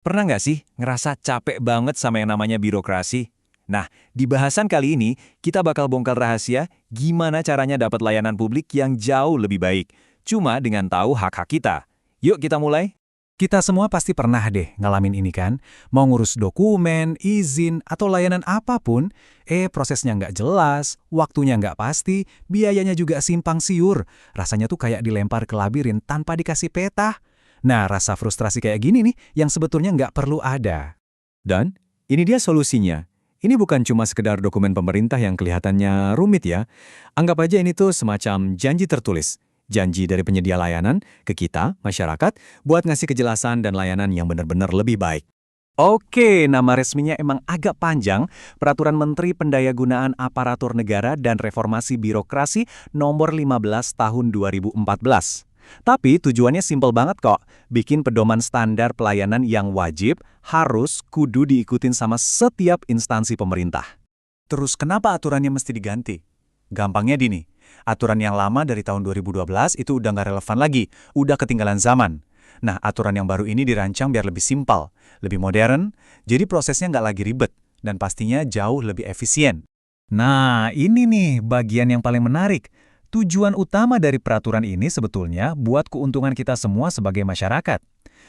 Pernah nggak sih ngerasa capek banget sama yang namanya birokrasi? Nah, di bahasan kali ini, kita bakal bongkar rahasia gimana caranya dapat layanan publik yang jauh lebih baik. Cuma dengan tahu hak-hak kita. Yuk kita mulai. Kita semua pasti pernah deh ngalamin ini kan. Mau ngurus dokumen, izin, atau layanan apapun, prosesnya nggak jelas, waktunya nggak pasti, biayanya juga simpang siur. Rasanya tuh kayak dilempar ke labirin tanpa dikasih peta. Nah, rasa frustrasi kayak gini nih yang sebetulnya nggak perlu ada. Dan, ini dia solusinya. Ini bukan cuma sekedar dokumen pemerintah yang kelihatannya rumit ya. Anggap aja ini tuh semacam janji tertulis. Janji dari penyedia layanan ke kita, masyarakat, buat ngasih kejelasan dan layanan yang benar-benar lebih baik. Oke, nama resminya emang agak panjang, Peraturan Menteri Pendayagunaan Aparatur Negara dan Reformasi Birokrasi Nomor 15 Tahun 2014. Tapi tujuannya simpel banget kok, bikin pedoman standar pelayanan yang wajib, harus, kudu diikutin sama setiap instansi pemerintah. Terus kenapa aturannya mesti diganti? Gampangnya gini, aturan yang lama dari tahun 2012 itu udah nggak relevan lagi, udah ketinggalan zaman. Nah, aturan yang baru ini dirancang biar lebih simpel, lebih modern, jadi prosesnya nggak lagi ribet, dan pastinya jauh lebih efisien. Nah, ini nih bagian yang paling menarik. Tujuan utama dari peraturan ini sebetulnya buat keuntungan kita semua sebagai masyarakat.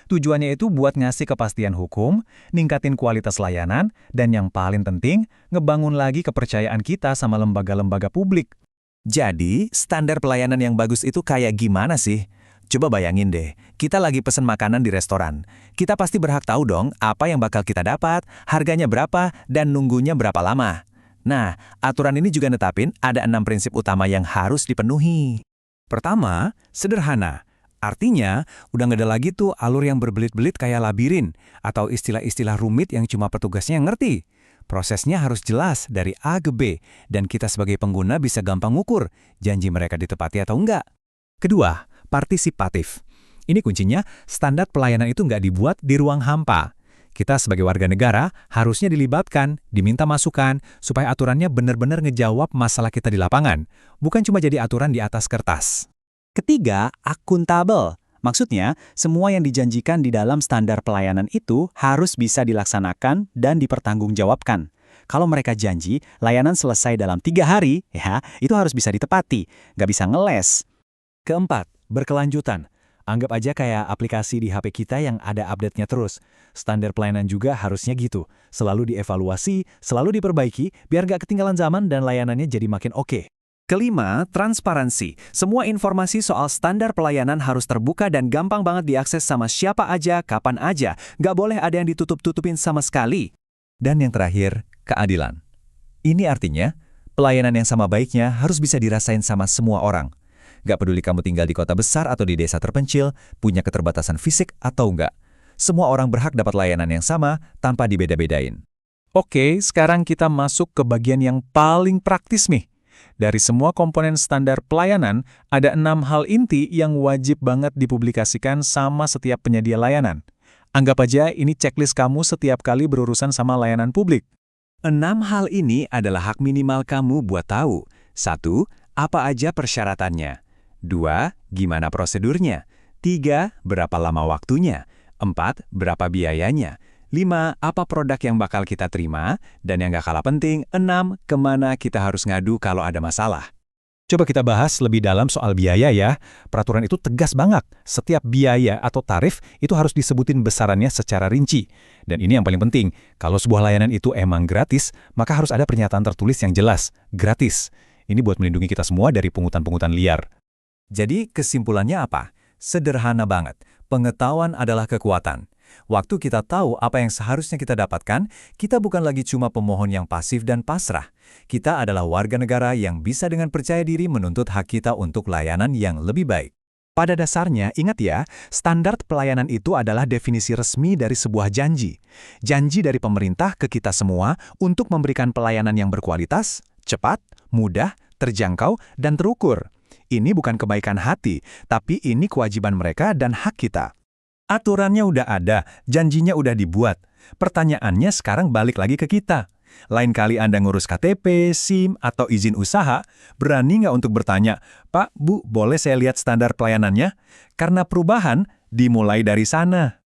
Tujuannya itu buat ngasih kepastian hukum, ningkatin kualitas layanan, dan yang paling penting, ngebangun lagi kepercayaan kita sama lembaga-lembaga publik. Jadi, standar pelayanan yang bagus itu kayak gimana sih? Coba bayangin deh, kita lagi pesen makanan di restoran. Kita pasti berhak tahu dong apa yang bakal kita dapat, harganya berapa, dan nunggunya berapa lama. Nah, aturan ini juga netapin ada 6 prinsip utama yang harus dipenuhi. Pertama, sederhana. Artinya, udah nggak ada lagi tuh alur yang berbelit-belit kayak labirin, atau istilah-istilah rumit yang cuma petugasnya yang ngerti. Prosesnya harus jelas dari A ke B, dan kita sebagai pengguna bisa gampang ngukur janji mereka ditepati atau enggak. Kedua, partisipatif. Ini kuncinya, standar pelayanan itu nggak dibuat di ruang hampa. Kita sebagai warga negara harusnya dilibatkan, diminta masukan, supaya aturannya benar-benar ngejawab masalah kita di lapangan, bukan cuma jadi aturan di atas kertas. Ketiga, akuntabel. Maksudnya, semua yang dijanjikan di dalam standar pelayanan itu harus bisa dilaksanakan dan dipertanggungjawabkan. Kalau mereka janji, layanan selesai dalam 3 hari, ya, itu harus bisa ditepati, nggak bisa ngeles. Keempat, berkelanjutan. Anggap aja kayak aplikasi di HP kita yang ada update-nya terus. Standar pelayanan juga harusnya gitu. Selalu dievaluasi, selalu diperbaiki, biar nggak ketinggalan zaman dan layanannya jadi makin oke. Kelima, transparansi. Semua informasi soal standar pelayanan harus terbuka dan gampang banget diakses sama siapa aja, kapan aja. Nggak boleh ada yang ditutup-tutupin sama sekali. Dan yang terakhir, keadilan. Ini artinya, pelayanan yang sama baiknya harus bisa dirasain sama semua orang. Nggak peduli kamu tinggal di kota besar atau di desa terpencil, punya keterbatasan fisik atau enggak. Semua orang berhak dapat layanan yang sama tanpa dibeda-bedain. Oke, sekarang kita masuk ke bagian yang paling praktis nih. Dari semua komponen standar pelayanan, ada 6 hal inti yang wajib banget dipublikasikan sama setiap penyedia layanan. Anggap aja ini checklist kamu setiap kali berurusan sama layanan publik. 6 hal ini adalah hak minimal kamu buat tahu. 1. Apa aja persyaratannya? 2. Gimana prosedurnya? 3. Berapa lama waktunya? 4. Berapa biayanya? 5. Apa produk yang bakal kita terima? Dan yang gak kalah penting, 6. Kemana kita harus ngadu kalau ada masalah? Coba kita bahas lebih dalam soal biaya ya. Peraturan itu tegas banget. Setiap biaya atau tarif itu harus disebutin besarannya secara rinci. Dan ini yang paling penting, kalau sebuah layanan itu emang gratis, maka harus ada pernyataan tertulis yang jelas, gratis. Ini buat melindungi kita semua dari pungutan-pungutan liar. Jadi kesimpulannya apa? Sederhana banget. Pengetahuan adalah kekuatan. Waktu kita tahu apa yang seharusnya kita dapatkan, kita bukan lagi cuma pemohon yang pasif dan pasrah. Kita adalah warga negara yang bisa dengan percaya diri menuntut hak kita untuk layanan yang lebih baik. Pada dasarnya, ingat ya, standar pelayanan itu adalah definisi resmi dari sebuah janji. Janji dari pemerintah ke kita semua untuk memberikan pelayanan yang berkualitas, cepat, mudah, terjangkau, dan terukur. Ini bukan kebaikan hati, tapi ini kewajiban mereka dan hak kita. Aturannya udah ada, janjinya udah dibuat. Pertanyaannya sekarang balik lagi ke kita. Lain kali Anda ngurus KTP, SIM, atau izin usaha, berani nggak untuk bertanya, Pak, Bu, boleh saya lihat standar pelayanannya? Karena perubahan dimulai dari sana.